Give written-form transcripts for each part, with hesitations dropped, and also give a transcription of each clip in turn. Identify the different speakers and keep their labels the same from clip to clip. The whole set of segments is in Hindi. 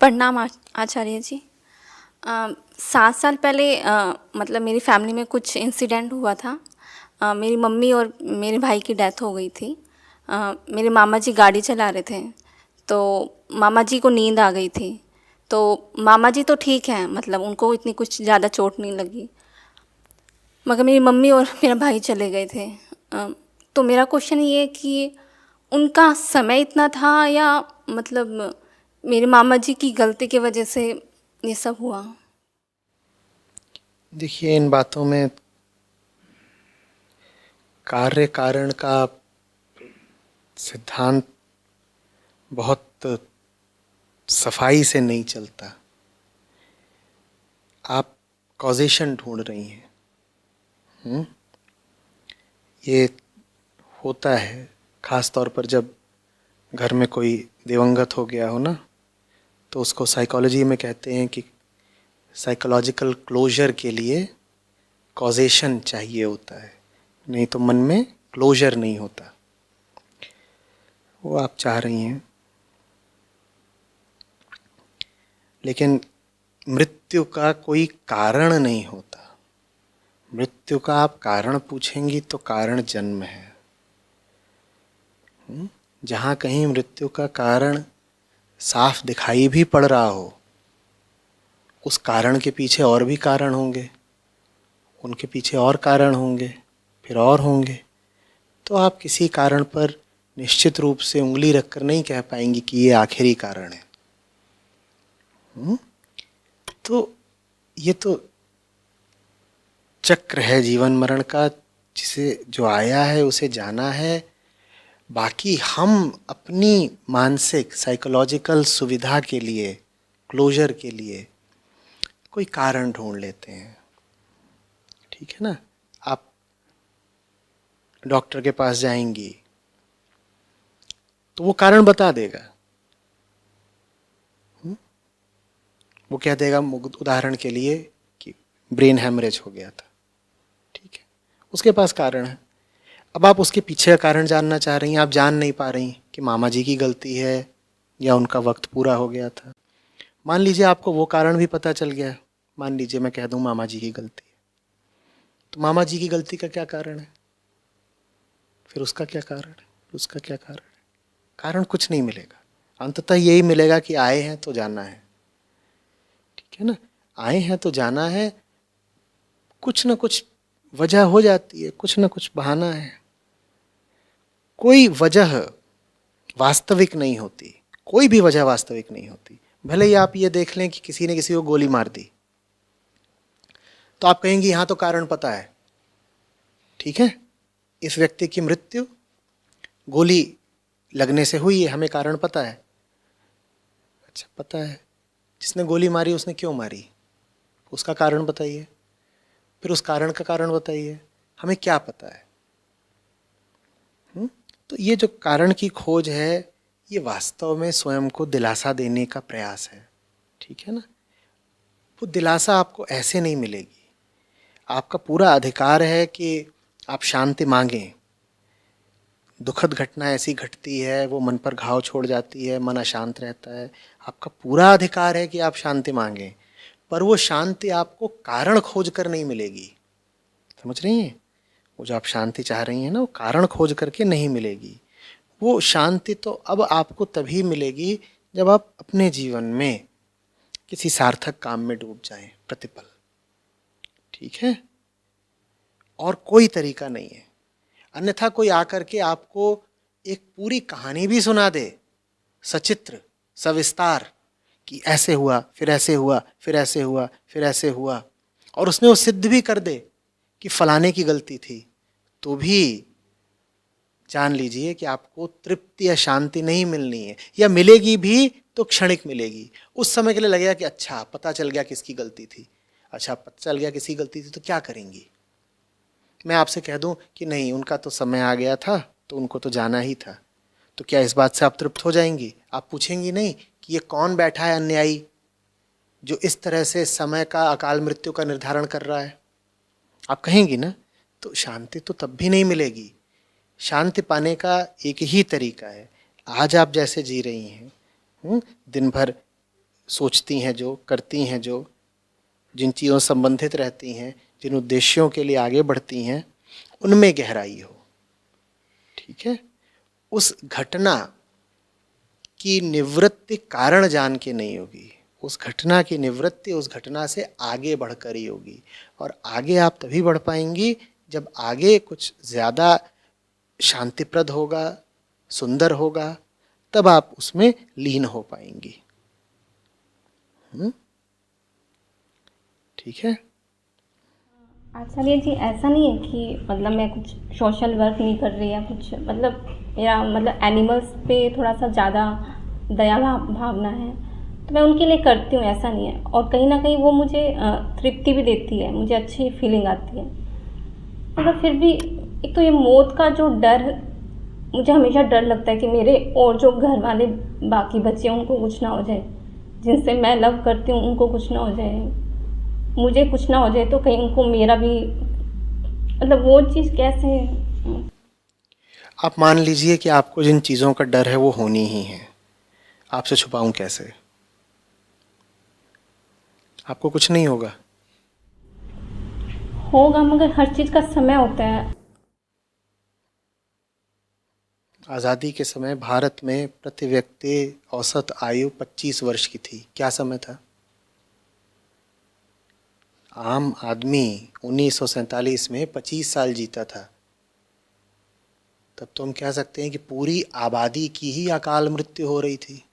Speaker 1: प्रणाम आचार्य जी। 7 साल पहले मतलब मेरी फैमिली में कुछ इंसिडेंट हुआ था। मेरी मम्मी और मेरे भाई की डेथ हो गई थी। मेरे मामा जी गाड़ी चला रहे थे, तो मामा जी को नींद आ गई थी। तो मामा जी तो ठीक हैं, मतलब उनको इतनी कुछ ज़्यादा चोट नहीं लगी, मगर मेरी मम्मी और मेरा भाई चले गए थे। तो मेरा क्वेश्चन ये है कि उनका समय इतना था, या मतलब मेरे मामा जी की गलती की वजह से ये सब हुआ।
Speaker 2: देखिए, इन बातों में कार्य कारण का सिद्धांत बहुत सफाई से नहीं चलता। आप कॉजेशन ढूंढ रही हैं। ये होता है ख़ास तौर पर जब घर में कोई दिवंगत हो गया हो ना, तो उसको साइकोलॉजी में कहते हैं कि साइकोलॉजिकल क्लोजर के लिए कॉजेशन चाहिए होता है, नहीं तो मन में क्लोजर नहीं होता। वो आप चाह रही हैं, लेकिन मृत्यु का कोई कारण नहीं होता। मृत्यु का आप कारण पूछेंगी तो कारण जन्म है। जहाँ कहीं मृत्यु का कारण साफ दिखाई भी पड़ रहा हो, उस कारण के पीछे और भी कारण होंगे, उनके पीछे और कारण होंगे, फिर और होंगे। तो आप किसी कारण पर निश्चित रूप से उंगली रखकर नहीं कह पाएंगी कि ये आखिरी कारण है। तो ये तो चक्र है जीवन मरण का, जिसे जो आया है उसे जाना है। बाकी हम अपनी मानसिक साइकोलॉजिकल सुविधा के लिए, क्लोजर के लिए कोई कारण ढूंढ लेते हैं। ठीक है ना। आप डॉक्टर के पास जाएंगी तो वो कारण बता देगा। वो कह देगा, उदाहरण के लिए, कि ब्रेन हैमरेज हो गया था। ठीक है, उसके पास कारण है। अब आप उसके पीछे का कारण जानना चाह रही हैं। आप जान नहीं पा रही कि मामा जी की गलती है या उनका वक्त पूरा हो गया था। मान लीजिए आपको वो कारण भी पता चल गया। मान लीजिए मैं कह दूं मामा जी की गलती है, तो मामा जी की गलती का क्या कारण है, फिर उसका क्या कारण है, उसका क्या कारण है। कारण कुछ नहीं मिलेगा। अंततः यही मिलेगा कि आए हैं तो जाना है। ठीक है ना। आए हैं तो जाना है। कुछ ना कुछ वजह हो जाती है, कुछ ना कुछ बहाना है। कोई वजह वास्तविक नहीं होती। कोई भी वजह वास्तविक नहीं होती। भले ही आप ये देख लें कि किसी ने किसी को गोली मार दी, तो आप कहेंगे यहां तो कारण पता है। ठीक है, इस व्यक्ति की मृत्यु गोली लगने से हुई है, हमें कारण पता है। अच्छा, पता है। जिसने गोली मारी उसने क्यों मारी, उसका कारण बताइए। फिर उस कारण का कारण बताइए। हमें क्या पता है। तो ये जो कारण की खोज है, ये वास्तव में स्वयं को दिलासा देने का प्रयास है। ठीक है ना। वो दिलासा आपको ऐसे नहीं मिलेगी। आपका पूरा अधिकार है कि आप शांति मांगें। दुखद घटना ऐसी घटती है, वो मन पर घाव छोड़ जाती है, मन अशांत रहता है। आपका पूरा अधिकार है कि आप शांति मांगें, पर वो शांति आपको कारण खोज कर नहीं मिलेगी। समझ रही हैं। वो जो आप शांति चाह रही हैं ना, वो कारण खोज करके नहीं मिलेगी। वो शांति तो अब आपको तभी मिलेगी जब आप अपने जीवन में किसी सार्थक काम में डूब जाएं, प्रतिपल। ठीक है। और कोई तरीका नहीं है। अन्यथा कोई आकर के आपको एक पूरी कहानी भी सुना दे, सचित्र, सविस्तार, कि ऐसे हुआ, फिर ऐसे हुआ, फिर ऐसे हुआ, फिर ऐसे हुआ, और उसने वो सिद्ध भी कर दे कि फलाने की गलती थी, तो भी जान लीजिए कि आपको तृप्ति या शांति नहीं मिलनी है। या मिलेगी भी तो क्षणिक मिलेगी। उस समय के लिए लगेगा कि अच्छा पता चल गया किसकी गलती थी। अच्छा पता चल गया किसकी गलती थी तो क्या करेंगी। मैं आपसे कह दूं कि नहीं, उनका तो समय आ गया था, तो उनको तो जाना ही था, तो क्या इस बात से आप तृप्त हो जाएंगी। आप पूछेंगी नहीं कि ये कौन बैठा है अन्यायी, जो इस तरह से समय का, अकाल मृत्यु का निर्धारण कर रहा है। आप कहेंगी ना। तो शांति तो तब भी नहीं मिलेगी। शांति पाने का एक ही तरीका है। आज आप जैसे जी रही हैं, दिन भर सोचती हैं, जो करती हैं, जो जिन चीज़ों से संबंधित रहती हैं, जिन उद्देश्यों के लिए आगे बढ़ती हैं, उनमें गहराई हो। ठीक है, उस घटना की निवृत्ति कारण जान के नहीं होगी, उस घटना की निवृत्ति उस घटना से आगे बढ़कर ही होगी। और आगे आप तभी बढ़ पाएंगी जब आगे कुछ ज़्यादा शांतिप्रद होगा, सुंदर होगा, तब आप उसमें लीन हो पाएंगी। ठीक है।
Speaker 1: आचार्य जी, ऐसा नहीं है कि मतलब मैं कुछ सोशल वर्क नहीं कर रही या कुछ, मतलब मेरा मतलब एनिमल्स पे थोड़ा सा ज़्यादा दया भावना है, तो मैं उनके लिए करती हूँ, ऐसा नहीं है। और कहीं ना कहीं वो मुझे तृप्ति भी देती है, मुझे अच्छी फीलिंग आती है। मगर फिर भी एक तो ये मौत का जो डर, मुझे हमेशा डर लगता है कि मेरे और जो घर वाले बाकी बच्चे हैं उनको कुछ ना हो जाए, जिनसे मैं लव करती हूँ उनको कुछ ना हो जाए, मुझे कुछ ना हो जाए, तो कहीं उनको मेरा भी, मतलब वो चीज़ कैसे।
Speaker 2: आप मान लीजिए कि आपको जिन चीज़ों का डर है वो होनी ही है, आपसे छुपाऊं कैसे? आपको कुछ नहीं होगा।
Speaker 1: होगा, मगर हर चीज़ का समय होता है।
Speaker 2: आज़ादी के समय भारत में प्रति व्यक्ति औसत आयु 25 वर्ष की थी। क्या समय था? आम आदमी 1947 में 25 साल जीता था। तब तो हम कह सकते हैं कि पूरी आबादी की ही अकाल मृत्यु हो रही थी।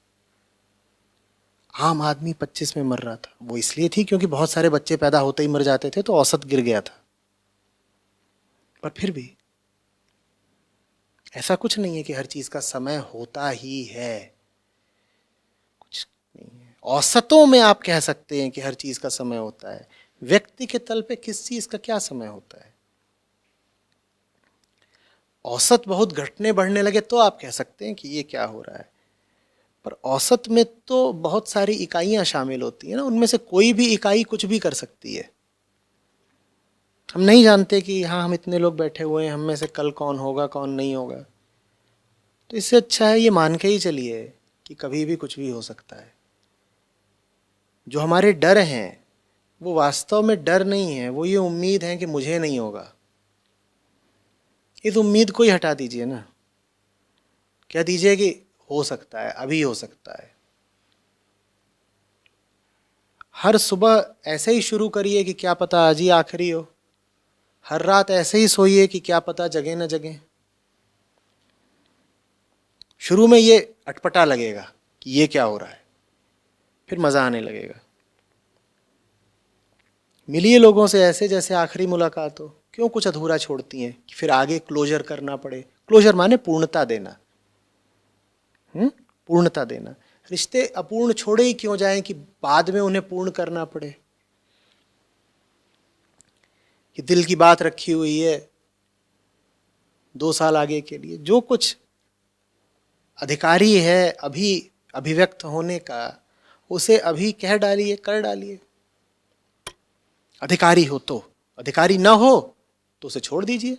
Speaker 2: आम आदमी 25 में मर रहा था। वो इसलिए थी क्योंकि बहुत सारे बच्चे पैदा होते ही मर जाते थे, तो औसत गिर गया था। पर फिर भी ऐसा कुछ नहीं है कि हर चीज का समय होता ही है, कुछ नहीं है। औसतों में आप कह सकते हैं कि हर चीज का समय होता है। व्यक्ति के तल पे किस चीज का क्या समय होता है? औसत बहुत घटने बढ़ने लगे तो आप कह सकते हैं कि ये क्या हो रहा है। पर औसत में तो बहुत सारी इकाइयां शामिल होती हैं ना, उनमें से कोई भी इकाई कुछ भी कर सकती है। हम नहीं जानते कि हाँ, हम इतने लोग बैठे हुए हैं, हम में से कल कौन होगा कौन नहीं होगा। तो इससे अच्छा है ये मान के ही चलिए कि कभी भी कुछ भी हो सकता है। जो हमारे डर हैं वो वास्तव में डर नहीं है, वो ये उम्मीद है कि मुझे नहीं होगा। इस उम्मीद को ही हटा दीजिए ना। कह दीजिए कि हो सकता है, अभी हो सकता है। हर सुबह ऐसे ही शुरू करिए कि क्या पता आज ही आखिरी हो। हर रात ऐसे ही सोइए कि क्या पता जगे न जगे। शुरू में ये अटपटा लगेगा कि ये क्या हो रहा है, फिर मजा आने लगेगा। मिलिए लोगों से ऐसे जैसे आखिरी मुलाकात हो। क्यों कुछ अधूरा छोड़ती हैं कि फिर आगे क्लोजर करना पड़े? क्लोजर माने पूर्णता देना। पूर्णता देना। रिश्ते अपूर्ण छोड़े ही क्यों जाएं कि बाद में उन्हें पूर्ण करना पड़े? कि दिल की बात रखी हुई है 2 साल आगे के लिए, जो कुछ अधिकारी है अभी अभिव्यक्त होने का, उसे अभी कह डालिए, कर डालिए। अधिकारी हो तो, अधिकारी ना हो तो उसे छोड़ दीजिए।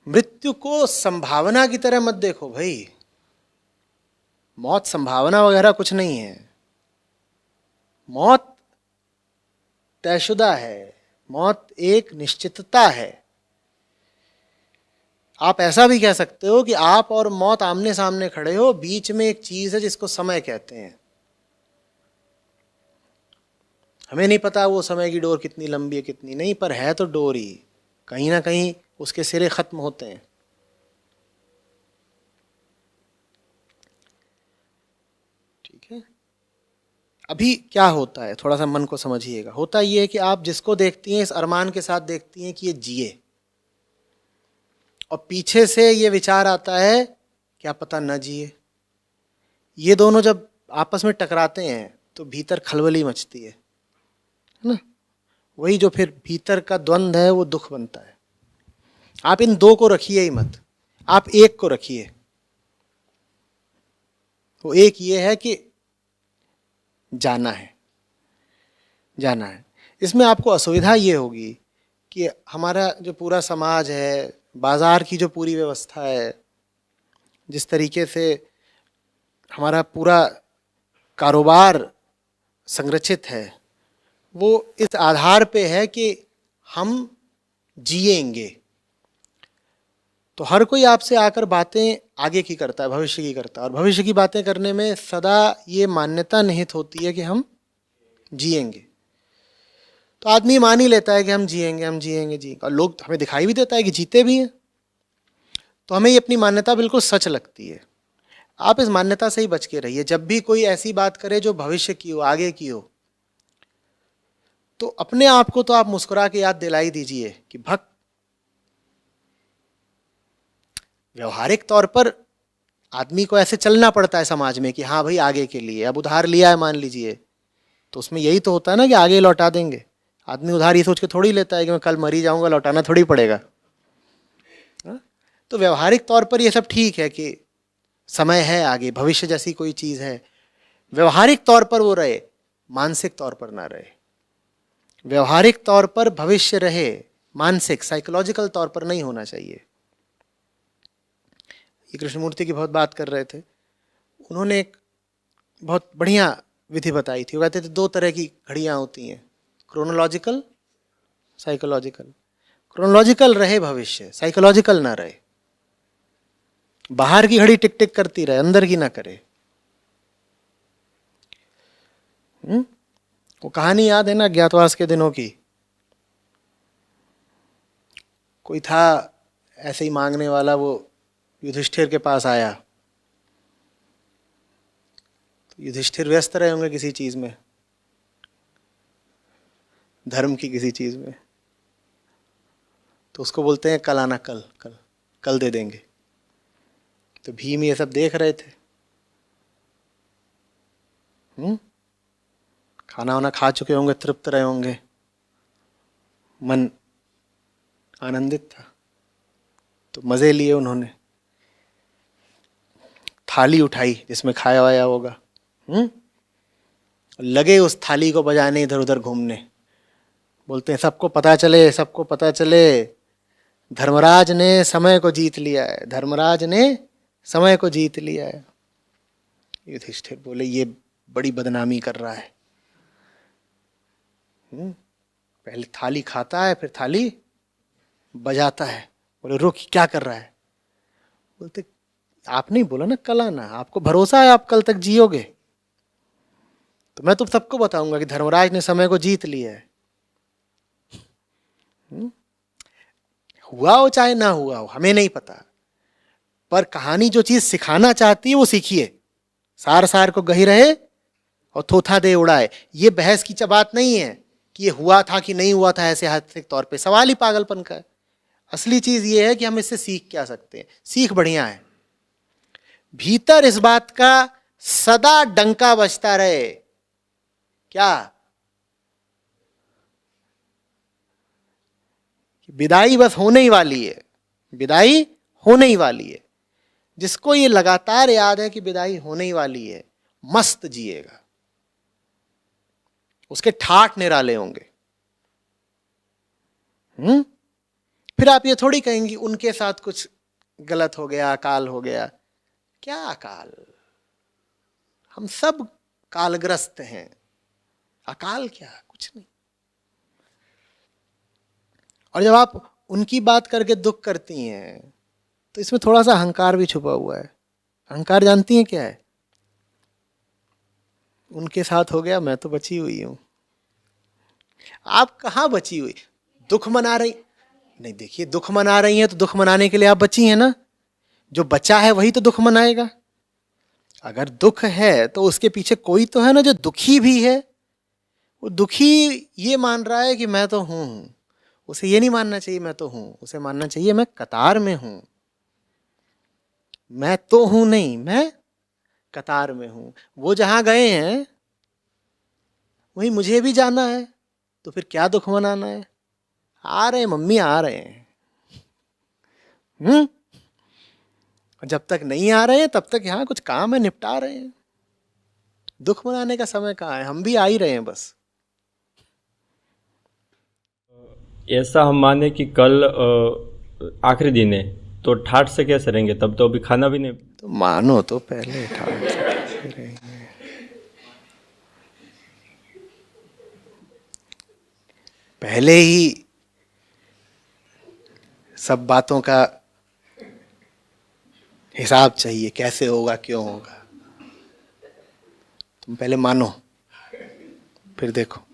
Speaker 2: मृत्यु को संभावना की तरह मत देखो भाई। मौत संभावना वगैरह कुछ नहीं है। मौत तयशुदा है, मौत एक निश्चितता है। आप ऐसा भी कह सकते हो कि आप और मौत आमने सामने खड़े हो, बीच में एक चीज है जिसको समय कहते हैं। हमें नहीं पता वो समय की डोर कितनी लंबी है कितनी नहीं, पर है तो डोर ही, कहीं ना कहीं उसके सिरे खत्म होते हैं। ठीक है। अभी क्या होता है, थोड़ा सा मन को समझिएगा। होता ये है कि आप जिसको देखती हैं इस अरमान के साथ देखती हैं कि ये जिए, और पीछे से ये विचार आता है क्या पता न जिए। ये दोनों जब आपस में टकराते हैं तो भीतर खलबली मचती है ना। वही जो फिर भीतर का द्वंद्व है वो दुख बनता है। आप इन दो को रखिए ही मत, आप एक को रखिए। वो एक ये है कि जाना है, जाना है। इसमें आपको असुविधा ये होगी कि हमारा जो पूरा समाज है, बाजार की जो पूरी व्यवस्था है, जिस तरीके से हमारा पूरा कारोबार संरचित है, वो इस आधार पे है कि हम जिएंगे। तो हर कोई आपसे आकर बातें आगे की करता है, भविष्य की करता है, और भविष्य की बातें करने में सदा ये मान्यता निहित होती है कि हम जिएंगे। तो आदमी मान ही लेता है कि हम जिएंगे, हम जिएंगे, जिएंगे, और लोग हमें दिखाई भी देता है कि जीते भी हैं। तो हमें ये अपनी मान्यता बिल्कुल सच लगती है। आप इस मान्यता से ही बच के रहिए। जब भी कोई ऐसी बात करे जो भविष्य की हो, आगे की हो, तो अपने आप को तो आप मुस्कुरा के याद दिलाई दीजिए कि भक्त व्यवहारिक तौर पर आदमी को ऐसे चलना पड़ता है समाज में कि हाँ भाई आगे के लिए, अब उधार लिया है मान लीजिए, तो उसमें यही तो होता है ना कि आगे लौटा देंगे। आदमी उधार ये सोच के थोड़ी लेता है कि मैं कल मर ही जाऊंगा, लौटाना थोड़ी पड़ेगा। तो व्यवहारिक तौर पर ये सब ठीक है कि समय है, आगे भविष्य जैसी कोई चीज है, व्यवहारिक तौर पर वो रहे, मानसिक तौर पर ना रहे। व्यवहारिक तौर पर भविष्य रहे, मानसिक साइकोलॉजिकल तौर पर नहीं होना चाहिए। ये कृष्णमूर्ति की बहुत बात कर रहे थे। उन्होंने एक बहुत बढ़िया विधि बताई थी। वो कहते थे 2 तरह की घड़ियां होती हैं, क्रोनोलॉजिकल, साइकोलॉजिकल। क्रोनोलॉजिकल रहे भविष्य, साइकोलॉजिकल ना रहे। बाहर की घड़ी टिक टिक करती रहे, अंदर की ना करे। वो कहानी याद है ना अज्ञातवास के दिनों की? कोई था ऐसे ही मांगने वाला, वो युधिष्ठिर के पास आया। तो युधिष्ठिर व्यस्त रहे होंगे किसी चीज में, धर्म की किसी चीज में। तो उसको बोलते हैं कल आना, कल कल कल दे देंगे। तो भीम ये सब देख रहे थे। खाना वाना खा चुके होंगे, तृप्त रहे होंगे, मन आनंदित था। तो मजे लिए उन्होंने। थाली उठाई जिसमें खाया वाया होगा, लगे उस थाली को बजाने, इधर उधर घूमने। बोलते हैं सबको पता चले, सबको पता चले, धर्मराज ने समय को जीत लिया है, धर्मराज ने समय को जीत लिया है। युधिष्ठिर बोले ये बड़ी बदनामी कर रहा है। पहले थाली खाता है, फिर थाली बजाता है। बोले रुक, क्या कर रहा है? बोलते आपने ही बोला ना कल आना, आपको भरोसा है आप कल तक जियोगे? तो मैं तुम सबको बताऊंगा कि धर्मराज ने समय को जीत लिया है। हुआ हो चाहे ना हुआ हो, हमें नहीं पता, पर कहानी जो चीज सिखाना चाहती है वो सीखिए। सार सार को गही रहे और थोथा दे उड़ाए। ये बहस की बात नहीं है कि ये हुआ था कि नहीं हुआ था, ऐसे हास्यिक तौर पे सवाल ही पागलपन का है। असली चीज ये है कि हम इससे सीख क्या सकते हैं। सीख बढ़िया है, भीतर इस बात का सदा डंका बजता रहे, क्या विदाई बस होने ही वाली है, विदाई होने ही वाली है। जिसको ये लगातार याद है कि विदाई होने ही वाली है, मस्त जिएगा, उसके ठाठ निराले होंगे। फिर आप ये थोड़ी कहेंगी उनके साथ कुछ गलत हो गया, अकाल हो गया। क्या अकाल? हम सब कालग्रस्त हैं, अकाल क्या, कुछ नहीं। और जब आप उनकी बात करके दुख करती हैं तो इसमें थोड़ा सा अहंकार भी छुपा हुआ है। अहंकार जानती हैं क्या है? उनके साथ हो गया, मैं तो बची हुई हूं। आप कहां बची हुई? दुख मना रही नहीं, देखिए दुख मना रही हैं तो दुख मनाने के लिए आप बची हैं ना। जो बचा है वही तो दुख मनाएगा। अगर दुख है तो उसके पीछे कोई तो है ना जो दुखी भी है। वो दुखी ये मान रहा है कि मैं तो हूं। उसे ये नहीं मानना चाहिए मैं तो हूं, उसे मानना चाहिए मैं कतार में हूं। मैं तो हूं नहीं, मैं कतार में हूं। वो जहां गए हैं वहीं मुझे भी जाना है, तो फिर क्या दुख मनाना है? आ रहे हैं मम्मी, आ रहे हैं। जब तक नहीं आ रहे हैं तब तक यहां कुछ काम है, निपटा रहे हैं। दुख मनाने का समय कहाँ है? हम भी आ ही रहे हैं बस।
Speaker 3: ऐसा हम माने कि कल आखिरी दिन है, तो ठाठ से कैसे रहेंगे? तब तो अभी खाना भी नहीं।
Speaker 2: तो मानो तो पहले ठाठ से। रहेंगे। पहले ही सब बातों का हिसाब चाहिए, कैसे होगा, क्यों होगा। तुम पहले मानो, फिर देखो।